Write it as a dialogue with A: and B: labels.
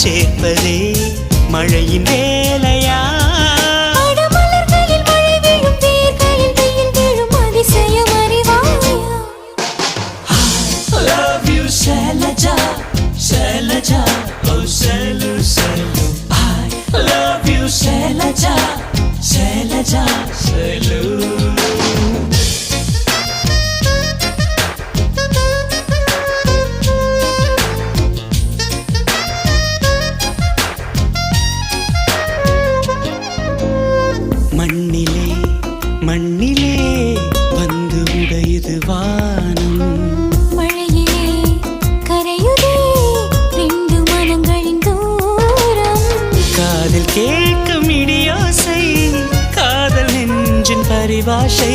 A: சேர்ப்பதே மழையின் வேலையா?
B: மலர்களில் மழை விழும், வேர்களில் வெயில் விழும், அதிசயம் அறிவாயா?
A: I love you Shailaja, Shailaja, oh Shailu, Shailu. I love you Shailaja, Shailaja, Shailu. மண்ணிலே மண்ணிலே வந்து உடையுது வானம்,
B: மழையிலே கரையுதே ரெண்டு மனங்களின் தூரம்.
A: காதில் கேட்கும் இடியோசை, காதல் நெஞ்சின் பரிபாஷை.